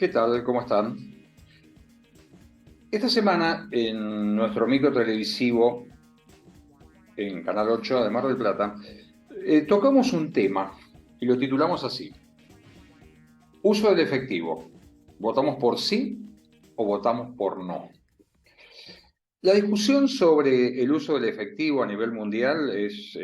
¿Qué tal? ¿Cómo están? Esta semana en nuestro micro televisivo en Canal 8 de Mar del Plata, tocamos un tema y lo titulamos así: uso del efectivo. ¿Votamos por sí o votamos por no? La discusión sobre el uso del efectivo a nivel mundial es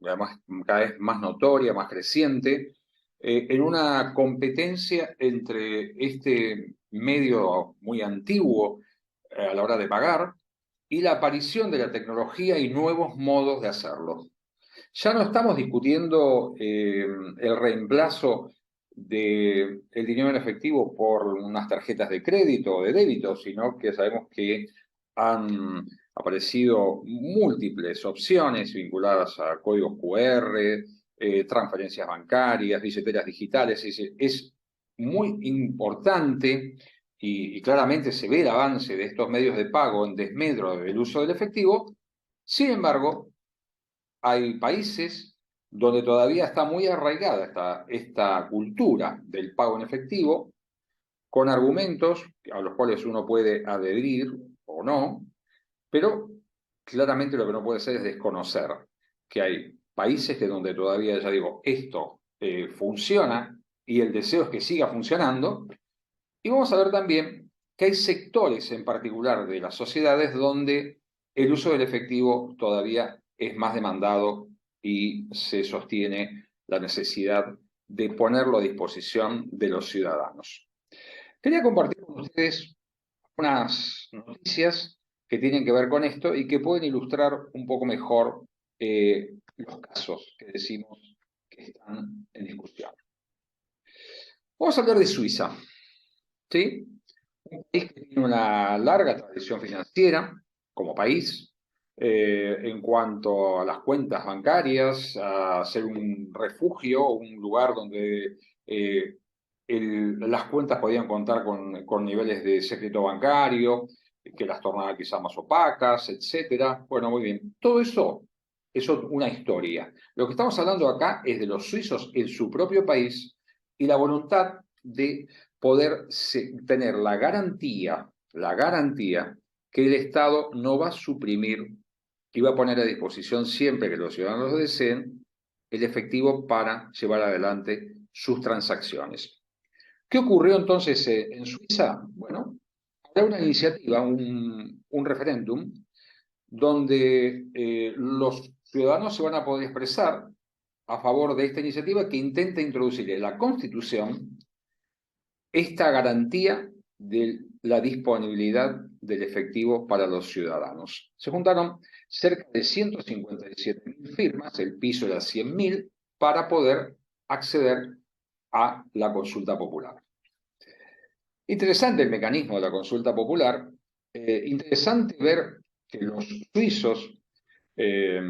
además cada vez más notoria, más creciente, en una competencia entre este medio muy antiguo a la hora de pagar y la aparición de la tecnología y nuevos modos de hacerlo. Ya no estamos discutiendo el reemplazo del dinero en efectivo por unas tarjetas de crédito o de débito, sino que sabemos que han aparecido múltiples opciones vinculadas a códigos QR, transferencias bancarias, billeteras digitales. Es muy importante y claramente se ve el avance de estos medios de pago en desmedro del uso del efectivo. Sin embargo, hay países donde todavía está muy arraigada esta cultura del pago en efectivo, con argumentos a los cuales uno puede adherir o no, pero claramente lo que no puede ser es desconocer que hay países que donde todavía, ya digo, esto funciona y el deseo es que siga funcionando. Y vamos a ver también que hay sectores en particular de las sociedades donde el uso del efectivo todavía es más demandado y se sostiene la necesidad de ponerlo a disposición de los ciudadanos. Quería compartir con ustedes unas noticias que tienen que ver con esto y que pueden ilustrar un poco mejor los casos que decimos que están en discusión. Vamos a hablar de Suiza, ¿sí? Un país que tiene una larga tradición financiera como país, en cuanto a las cuentas bancarias, a ser un refugio, un lugar donde las cuentas podían contar con niveles de secreto bancario, que las tornaba quizás más opacas, etcétera. Bueno, muy bien. Todo eso es una historia. Lo que estamos hablando acá es de los suizos en su propio país y la voluntad de poder tener la garantía que el Estado no va a suprimir y va a poner a disposición siempre que los ciudadanos lo deseen el efectivo para llevar adelante sus transacciones. ¿Qué ocurrió entonces en Suiza? Bueno, habrá una iniciativa, un referéndum, donde los ciudadanos se van a poder expresar a favor de esta iniciativa que intenta introducir en la Constitución esta garantía de la disponibilidad del efectivo para los ciudadanos. Se juntaron cerca de 157.000 firmas, el piso era 100.000, para poder acceder a la consulta popular. Interesante el mecanismo de la consulta popular, interesante ver que los suizos, eh,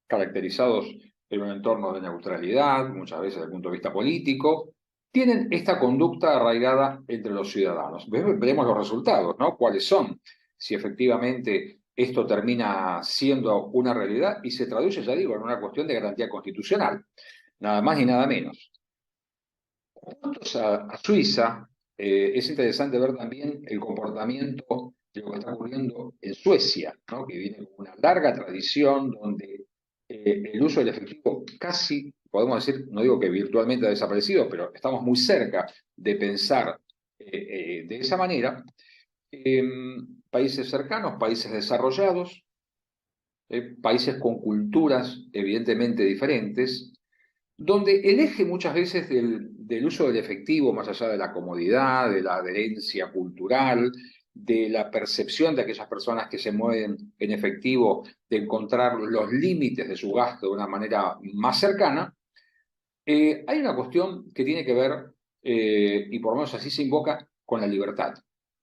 caracterizados en un entorno de neutralidad, muchas veces desde el punto de vista político, tienen esta conducta arraigada entre los ciudadanos. Veremos los resultados, ¿no? ¿Cuáles son? Si efectivamente esto termina siendo una realidad y se traduce, ya digo, en una cuestión de garantía constitucional, nada más ni nada menos. Juntos a Suiza, es interesante ver también el comportamiento de lo que está ocurriendo en Suecia, ¿no? Que viene con una larga tradición donde el uso del efectivo casi, podemos decir, no digo que virtualmente ha desaparecido, pero estamos muy cerca de pensar de esa manera. Países cercanos, países desarrollados, países con culturas evidentemente diferentes, donde el eje muchas veces del uso del efectivo, más allá de la comodidad, de la adherencia cultural, de la percepción de aquellas personas que se mueven en efectivo, de encontrar los límites de su gasto de una manera más cercana, hay una cuestión que tiene que ver, y por lo menos así se invoca, con la libertad,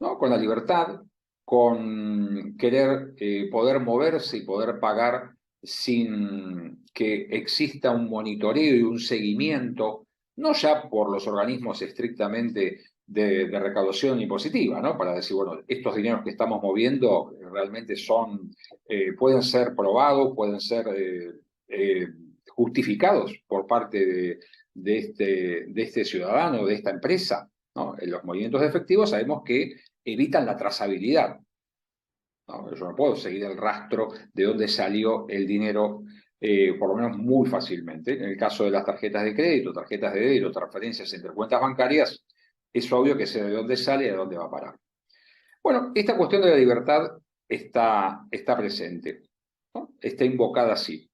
¿no? Con la libertad, con querer poder moverse y poder pagar sin que exista un monitoreo y un seguimiento, no ya por los organismos estrictamente de recaudación impositiva, ¿no? Para decir, bueno, estos dineros que estamos moviendo realmente pueden ser probados, pueden ser justificados por parte de este ciudadano, de esta empresa. ¿no? Los movimientos de efectivo sabemos que evitan la trazabilidad, ¿no? Yo no puedo seguir el rastro de dónde salió el dinero, por lo menos muy fácilmente. En el caso de las tarjetas de crédito, tarjetas de débito, transferencias entre cuentas bancarias, es obvio que sé de dónde sale y a dónde va a parar. Bueno, esta cuestión de la libertad está presente, ¿no? Está invocada así.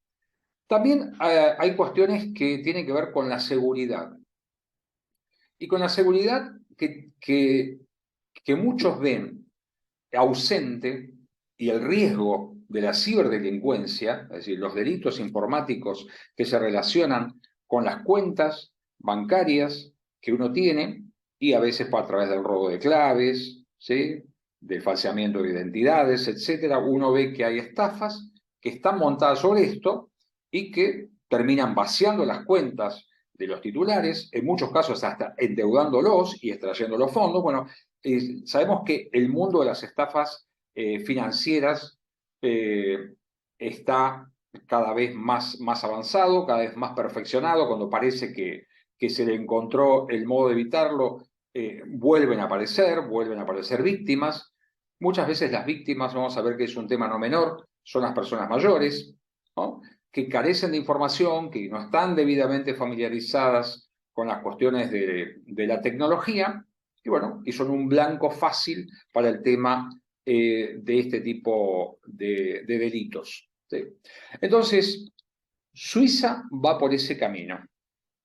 También hay cuestiones que tienen que ver con la seguridad. Y con la seguridad que muchos ven ausente y el riesgo de la ciberdelincuencia, es decir, los delitos informáticos que se relacionan con las cuentas bancarias que uno tiene y a veces a través del robo de claves, ¿sí? Del falseamiento de identidades, etcétera, uno ve que hay estafas que están montadas sobre esto y que terminan vaciando las cuentas de los titulares, en muchos casos hasta endeudándolos y extrayendo los fondos. Bueno, sabemos que el mundo de las estafas financieras está cada vez más avanzado, cada vez más perfeccionado. Cuando parece que se le encontró el modo de evitarlo, vuelven a aparecer víctimas. Muchas veces las víctimas, vamos a ver que es un tema no menor, son las personas mayores, ¿no? Que carecen de información, que no están debidamente familiarizadas con las cuestiones de la tecnología, y bueno, y son un blanco fácil para el tema de este tipo de delitos, ¿sí? Entonces, Suiza va por ese camino.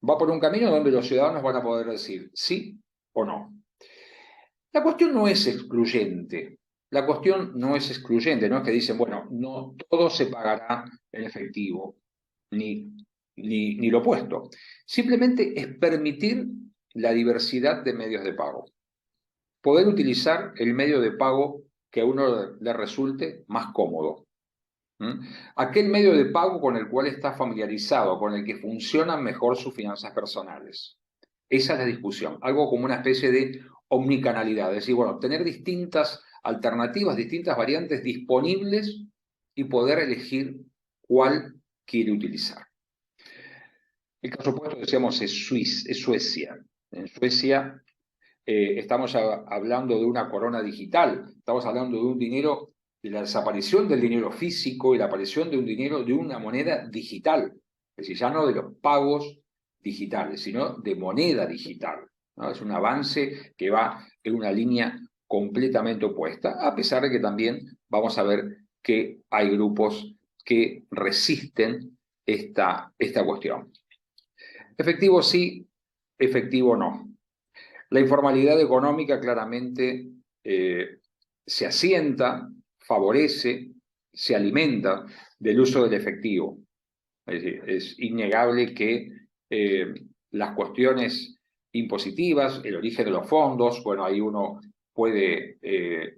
Va por un camino donde los ciudadanos van a poder decir sí o no. La cuestión no es excluyente. La cuestión no es excluyente, no es que dicen, bueno, no todo se pagará en efectivo, ni lo opuesto. Simplemente es permitir la diversidad de medios de pago. Poder utilizar el medio de pago que a uno le resulte más cómodo. ¿Mm? Aquel medio de pago con el cual está familiarizado, con el que funcionan mejor sus finanzas personales. Esa es la discusión, algo como una especie de omnicanalidad, es decir, bueno, tener distintas alternativas, distintas variantes disponibles y poder elegir cuál quiere utilizar. El caso opuesto, decíamos, es Suecia. En Suecia estamos hablando de una corona digital, estamos hablando de un dinero, de la desaparición del dinero físico y la aparición de un dinero, de una moneda digital, es decir, ya no de los pagos digitales, sino de moneda digital, ¿no? Es un avance que va en una línea completamente opuesta, a pesar de que también vamos a ver que hay grupos que resisten esta cuestión. Efectivo sí, efectivo no. La informalidad económica claramente se asienta, favorece, se alimenta del uso del efectivo. Es decir, es innegable que las cuestiones impositivas, el origen de los fondos, bueno, ahí uno puede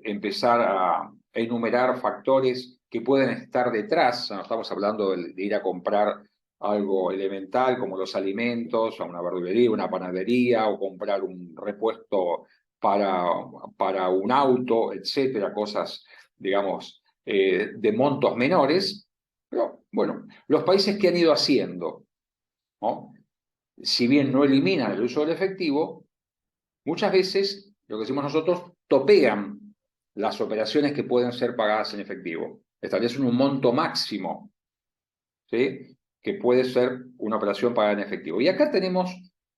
empezar a enumerar factores que pueden estar detrás. No estamos hablando de ir a comprar algo elemental como los alimentos, a una verdulería, una panadería, o comprar un repuesto para un auto, etcétera, cosas, digamos, de montos menores. Pero bueno, los países que han ido haciendo, ¿no? Si bien no eliminan el uso del efectivo, muchas veces, lo que decimos nosotros, topean las operaciones que pueden ser pagadas en efectivo. Establecen un monto máximo, ¿sí? Que puede ser una operación pagada en efectivo. Y acá tenemos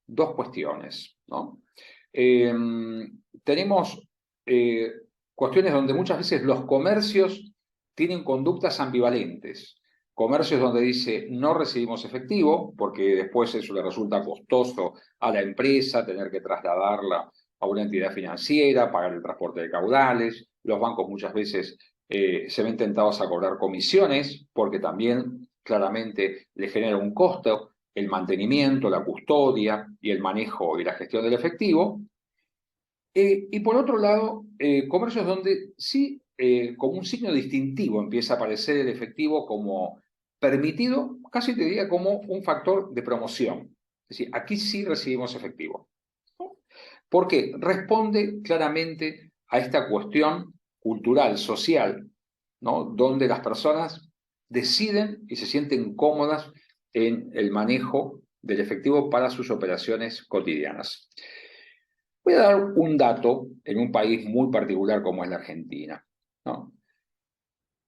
dos cuestiones, ¿no? Tenemos cuestiones donde muchas veces los comercios tienen conductas ambivalentes. Comercios donde dice no recibimos efectivo, porque después eso le resulta costoso a la empresa tener que trasladarla a una entidad financiera, pagar el transporte de caudales. Los bancos muchas veces se ven tentados a cobrar comisiones, porque también claramente le genera un costo el mantenimiento, la custodia y el manejo y la gestión del efectivo. Y por otro lado, comercios donde sí, como un signo distintivo, empieza a aparecer el efectivo como permitido, casi te diría como un factor de promoción. Es decir, aquí sí recibimos efectivo, ¿no? Porque responde claramente a esta cuestión cultural, social, ¿no? Donde las personas deciden y se sienten cómodas en el manejo del efectivo para sus operaciones cotidianas. Voy a dar un dato en un país muy particular como es la Argentina, ¿no?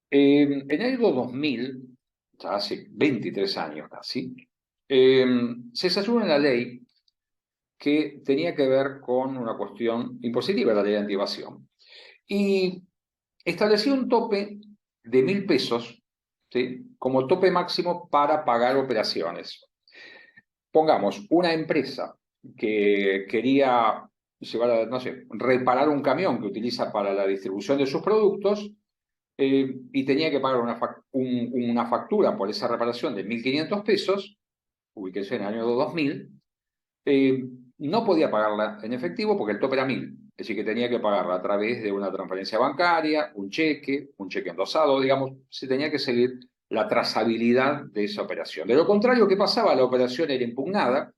En el año 2000, ya hace 23 años casi, eh, se sancionó una ley que tenía que ver con una cuestión impositiva, la ley de antievasión. Y establecía un tope de 1.000 pesos, ¿sí?, como tope máximo para pagar operaciones. Pongamos, una empresa que quería llevar no sé, reparar un camión que utiliza para la distribución de sus productos, y tenía que pagar una factura por esa reparación de 1.500 pesos, ubíquese en el año 2000, eh, no podía pagarla en efectivo porque el tope era 1.000. Es decir, que tenía que pagarla a través de una transferencia bancaria, un cheque endosado, digamos, se tenía que seguir la trazabilidad de esa operación. De lo contrario, ¿qué pasaba? La operación era impugnada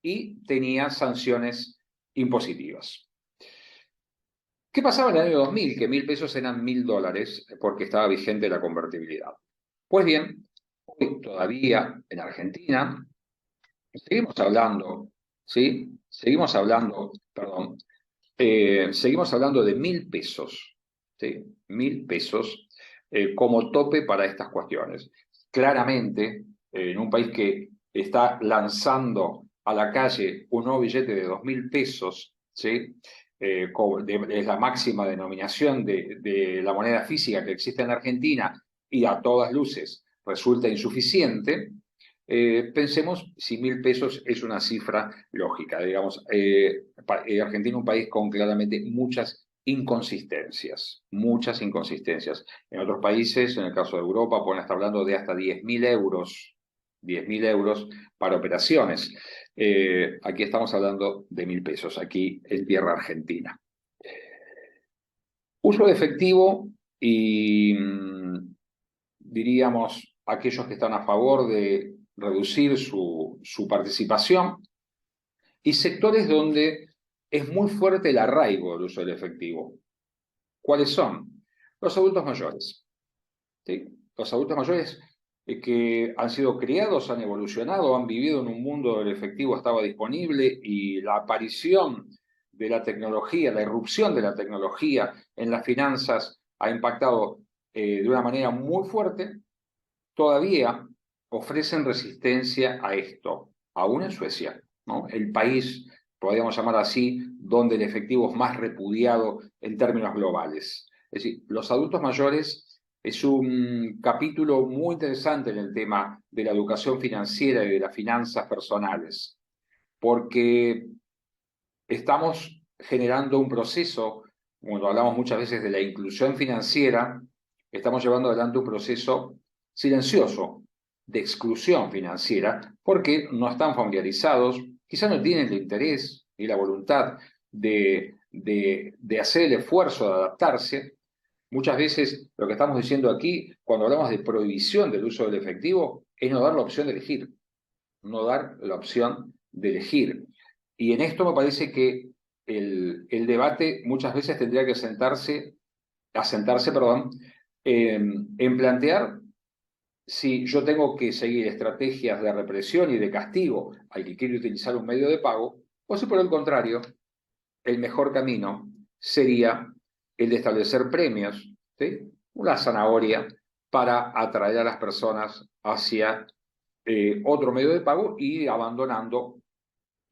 y tenía sanciones impositivas. ¿Qué pasaba en el año 2000? Que 1.000 pesos eran $1.000 porque estaba vigente la convertibilidad. Pues bien, hoy todavía en Argentina seguimos hablando, ¿sí? Seguimos hablando de 1.000 pesos, ¿sí? 1.000 pesos como tope para estas cuestiones. Claramente, en un país que está lanzando a la calle un nuevo billete de 2.000 pesos, ¿sí? Es la máxima denominación de la moneda física que existe en la Argentina y a todas luces resulta insuficiente. Pensemos si 1.000 pesos es una cifra lógica. Digamos, Argentina es un país con claramente muchas inconsistencias, muchas inconsistencias. En otros países, en el caso de Europa, pueden estar hablando de hasta 10.000 euros, 10.000 euros para operaciones. Aquí estamos hablando de 1.000 pesos, aquí en tierra argentina. Uso de efectivo y diríamos aquellos que están a favor de reducir su participación, y sectores donde es muy fuerte el arraigo del uso del efectivo. ¿Cuáles son? Los adultos mayores, ¿sí? Los adultos mayores que han sido criados, han evolucionado, han vivido en un mundo donde el efectivo estaba disponible y la aparición de la tecnología, la irrupción de la tecnología en las finanzas ha impactado de una manera muy fuerte. Todavía ofrecen resistencia a esto, aún en Suecia, ¿no? El país, podríamos llamar así, donde el efectivo es más repudiado en términos globales. Es decir, los adultos mayores es un capítulo muy interesante en el tema de la educación financiera y de las finanzas personales, porque estamos generando un proceso, cuando hablamos muchas veces de la inclusión financiera, estamos llevando adelante un proceso silencioso de exclusión financiera, porque no están familiarizados, quizás no tienen el interés y la voluntad de hacer el esfuerzo de adaptarse. Muchas veces lo que estamos diciendo aquí, cuando hablamos de prohibición del uso del efectivo, es no dar la opción de elegir, no dar la opción de elegir. Y en esto me parece que el debate muchas veces tendría que asentarse, perdón, en plantear si yo tengo que seguir estrategias de represión y de castigo al que quiere utilizar un medio de pago, o si por el contrario, el mejor camino sería el de establecer premios, ¿sí? Una zanahoria para atraer a las personas hacia otro medio de pago y abandonando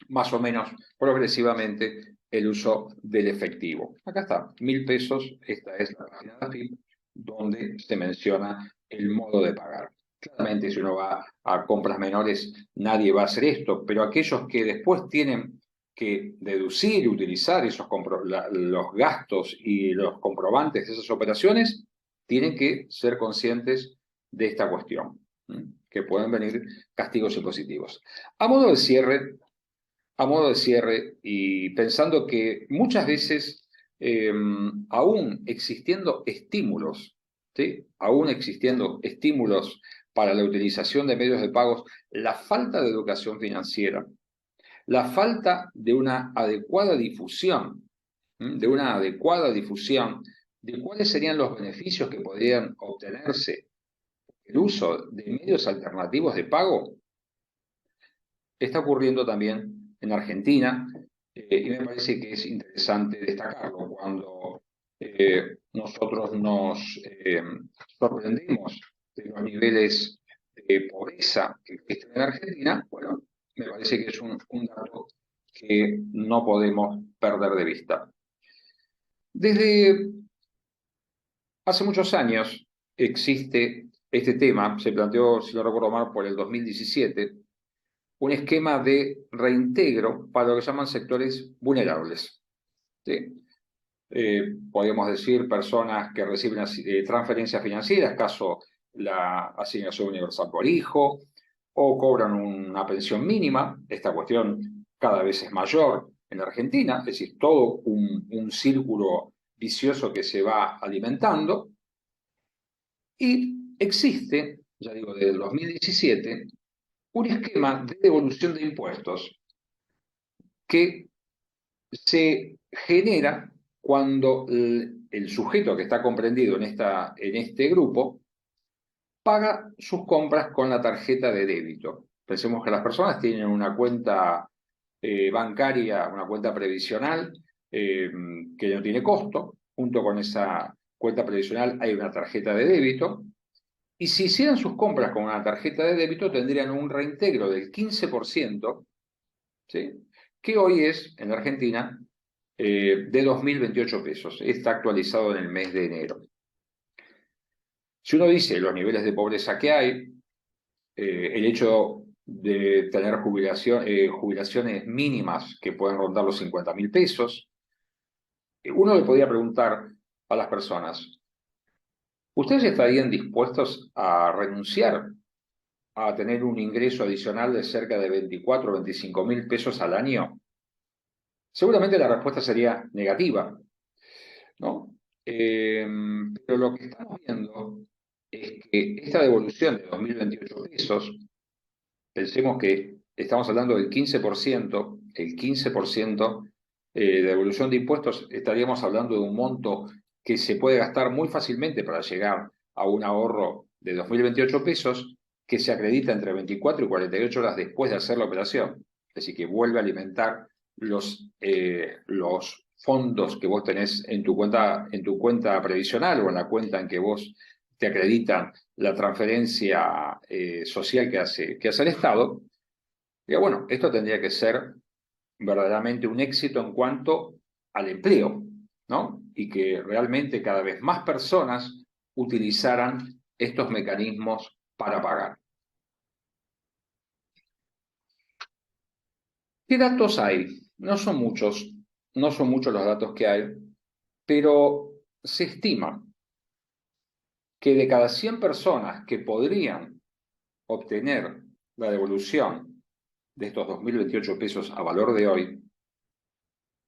más o menos progresivamente el uso del efectivo. Acá está, 1.000 pesos, esta es la página de AFIP, donde se menciona el modo de pagar. Claramente, si uno va a compras menores, nadie va a hacer esto, pero aquellos que después tienen que deducir y utilizar los gastos y los comprobantes de esas operaciones, tienen que ser conscientes de esta cuestión, que pueden venir castigos impositivos. A modo de cierre, y pensando que muchas veces, aún existiendo estímulos, ¿sí? Aún existiendo estímulos para la utilización de medios de pagos, la falta de educación financiera, la falta de una adecuada difusión, de cuáles serían los beneficios que podrían obtenerse el uso de medios alternativos de pago, está ocurriendo también en Argentina, y me parece que es interesante destacarlo cuando nosotros nos sorprendemos de los niveles de pobreza que existen en Argentina. Bueno, me parece que es un dato que no podemos perder de vista. Desde hace muchos años existe este tema, se planteó, si no recuerdo mal, por el 2017, un esquema de reintegro para lo que llaman sectores vulnerables. ¿Sí? Podríamos decir personas que reciben transferencias financieras, caso la asignación universal por hijo, o cobran una pensión mínima. Esta cuestión cada vez es mayor en Argentina, es decir, todo un círculo vicioso que se va alimentando. Y existe, ya digo, desde el 2017, un esquema de devolución de impuestos que se genera cuando el sujeto que está comprendido en este grupo paga sus compras con la tarjeta de débito. Pensemos que las personas tienen una cuenta bancaria, una cuenta previsional que no tiene costo. Junto con esa cuenta previsional hay una tarjeta de débito. Y si hicieran sus compras con una tarjeta de débito, tendrían un reintegro del 15%, ¿sí? Que hoy es, en Argentina, de 2.028 pesos. Está actualizado en el mes de enero. Si uno dice los niveles de pobreza que hay, el hecho de tener jubilaciones mínimas que pueden rondar los 50.000 pesos, uno le podría preguntar a las personas, ¿ustedes estarían dispuestos a renunciar a tener un ingreso adicional de cerca de 24 o 25.000 pesos al año? Seguramente la respuesta sería negativa, ¿no? Pero lo que estamos viendo es que esta devolución de 2.028 pesos, pensemos que estamos hablando del 15%, el 15% de devolución de impuestos, estaríamos hablando de un monto que se puede gastar muy fácilmente para llegar a un ahorro de 2.028 pesos que se acredita entre 24 y 48 horas después de hacer la operación. Es decir, que vuelve a alimentar los fondos que vos tenés en tu cuenta previsional o en la cuenta en que vos te acreditan la transferencia social que hace el Estado. Y bueno, esto tendría que ser verdaderamente un éxito en cuanto al empleo, ¿no? Y que realmente cada vez más personas utilizaran estos mecanismos para pagar. ¿Qué datos hay? No son muchos los datos que hay, pero se estima que de cada 100 personas que podrían obtener la devolución de estos 2.028 pesos a valor de hoy,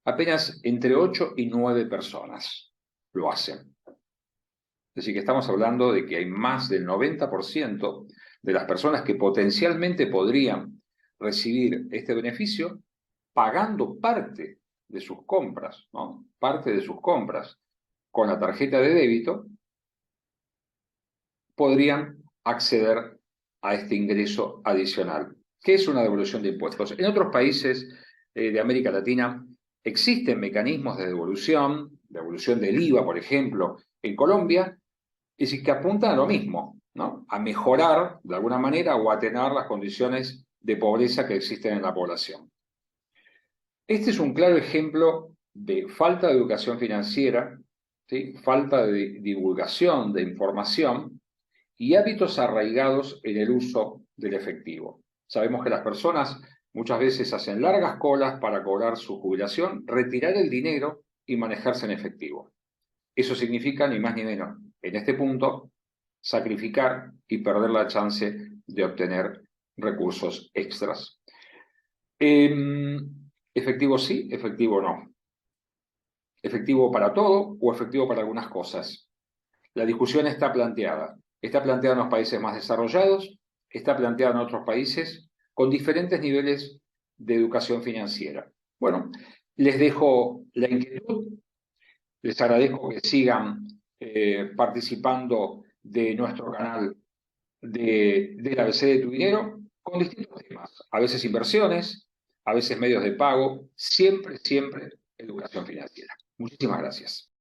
apenas entre 8 y 9 personas lo hacen. Es decir, que estamos hablando de que hay más del 90% de las personas que potencialmente podrían recibir este beneficio pagando parte de sus compras, ¿no? Parte de sus compras con la tarjeta de débito, podrían acceder a este ingreso adicional, que es una devolución de impuestos. En otros países de América Latina existen mecanismos de devolución del IVA, por ejemplo, en Colombia, es decir, que apuntan a lo mismo, ¿no? A mejorar de alguna manera o a atenuar las condiciones de pobreza que existen en la población. Este es un claro ejemplo de falta de educación financiera, ¿sí? Falta de divulgación de información y hábitos arraigados en el uso del efectivo. Sabemos que las personas muchas veces hacen largas colas para cobrar su jubilación, retirar el dinero y manejarse en efectivo. Eso significa, ni más ni menos, en este punto, sacrificar y perder la chance de obtener recursos extras. Efectivo sí, efectivo no. Efectivo para todo o efectivo para algunas cosas. La discusión está planteada. Está planteada en los países más desarrollados, está planteada en otros países con diferentes niveles de educación financiera. Bueno, les dejo la inquietud, les agradezco que sigan participando de nuestro canal del ABC de tu dinero con distintos temas, a veces inversiones, a veces medios de pago, siempre, siempre educación financiera. Muchísimas gracias.